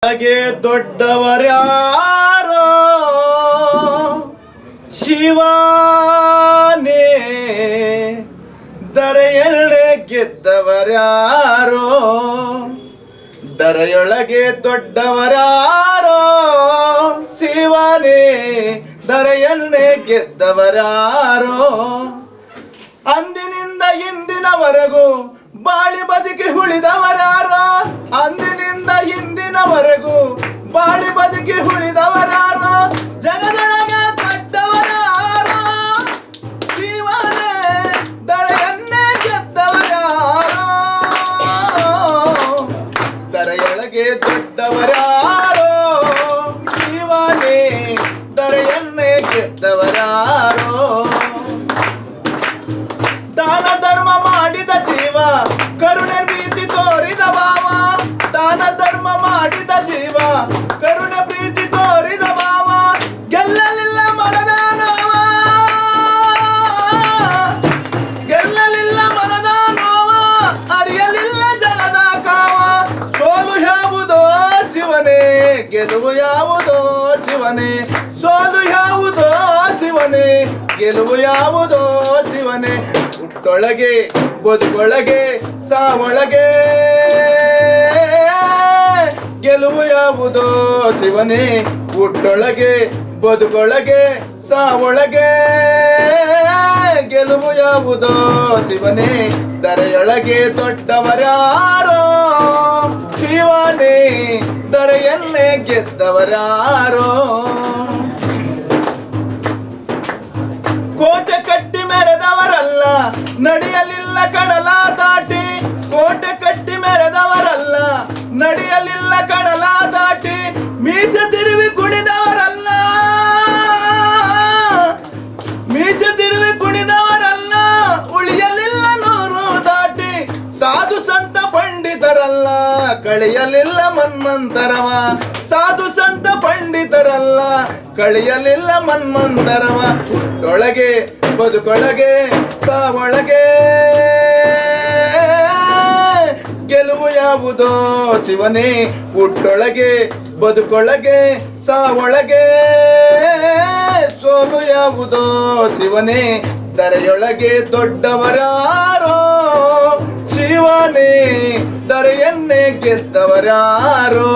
ಹಾಗೆ ದೊಡ್ಡವರ್ಯಾರೋ ಶಿವನೇ ದರೆಯೊಳಗೆ ಗೆದ್ದವರ್ಯಾರೋ ದರೆಯೊಳಗೆ ದೊಡ್ಡವರ್ಯಾರೋ ಶಿವನೇ ದರೆಯನ್ನೇ ಗೆದ್ದವರ್ಯಾರೋ ಅಂದಿನಿಂದ ಇಂದಿನವರೆಗೂ ಬಾಳಿ ಬದುಕಿ ಉಳಿದವರ್ಯಾರೋ ಅಂದಿನಿಂದ ಇಂದಿನವರೆಗೂ ಬಾಳಿ ಬದುಕಿ ಉಳಿದವರ್ಯಾರೋ ಜಗದೊಳಗೆ ದೊಡ್ಡವರ್ಯಾರೋ ಶಿವನೇ ದರೆಯನ್ನೇ ಗೆದ್ದವರ್ಯಾರೋ ದರೆಯೊಳಗೆ ದೊಡ್ಡವರ್ಯಾರೋ ಶಿವನೇ ದರೆಯನ್ನೇ ಗೆದ್ದವರ್ಯಾರೋ ದಾನ ಧರ್ಮ ಮಾಡಿದ ಜೀವ ಕರುಣೆ ಪ್ರೀತಿ ತೋರಿದ ಭಾವ ದಾನ ಧರ್ಮ ಮಾಡಿದ ಜೀವ ಕರುಣೆ ಪ್ರೀತಿ ತೋರಿದ ಭಾವ ಗೆಲ್ಲಲಿಲ್ಲ ಮನದ ನೋವ ಗೆಲ್ಲಲಿಲ್ಲ ಮನದ ನೋವ ಅರಿಯಲಿಲ್ಲ ಜಗದ ಕಾವ ಸೋಲು ಯಾವುದೋ ಶಿವನೇ ಗೆಲುವು ಯಾವುದೋ ಶಿವನೇ ಸೋಲು ಯಾವುದೋ ಶಿವನೇ ಗೆಲುವು ಯಾವುದೋ ಶಿವನೇ ಹುಟ್ಟೊಳಗೆ ಬದುಕೊಳಗೆ ಸಾವೊಳಗೆ ಗೆಲುವು ಯಾವುದೋ ಶಿವನೇ ಹುಟ್ಟೊಳಗೆ ಬದುಕೊಳಗೆ ಸಾವೊಳಗೆ ಗೆಲುವು ಯಾವುದೋ ಶಿವನೇ ದರೆಯೊಳಗೆ ದೊಡ್ಡವರ್ಯಾರೋ ಶಿವನೇ ದರೆಯನ್ನೇ ಗೆದ್ದವರ್ಯಾರೋ ಕೋಟೆ ಕಟ್ಟಿ ಮೆರೆದವರಲ್ಲ ನಡೆಯಲಿಲ್ಲ ಕಡಲ ದಾಟಿ ಕೋಟೆ ಕಟ್ಟಿ ಮೆರೆದವರಲ್ಲ ನಡೆಯಲಿಲ್ಲ ಕಡಲ ದಾಟಿ ಮೀಸೆ ತಿರುವಿ ಕುಣಿದವರಲ್ಲ ಮೀಸೆ ತಿರುವಿ ಕುಣಿದವರಲ್ಲ ಉಳಿಯಲಿಲ್ಲ ನೂರು ದಾಟಿ ಸಾಧು ಸಂತ ಪಂಡಿತರಲ್ಲ ಕಳೆಯಲಿಲ್ಲ ಮನ್ಮಂತರವ ಸಾಧು ಸಂತ ಪಂಡಿತರಲ್ಲ ಕಳೆಯಲಿಲ್ಲ ಮನ್ಮಂತರವ ಹುಟ್ಟೊಳಗೆ ಬದುಕೊಳಗೆ ಸಾವೊಳಗೆ ಗೆಲುವು ಯಾವುದೋ ಶಿವನೇ ಹುಟ್ಟೊಳಗೆ ಬದುಕೊಳಗೆ ಸಾವೊಳಗೆ ಸೋಲು ಯಾವುದೋ ಶಿವನೇ ದರೆಯೊಳಗೆ ದೊಡ್ಡವರ್ಯಾರೋ ಶಿವನೇ ದರೆಯನ್ನೇ ಗೆದ್ದವರ್ಯಾರೋ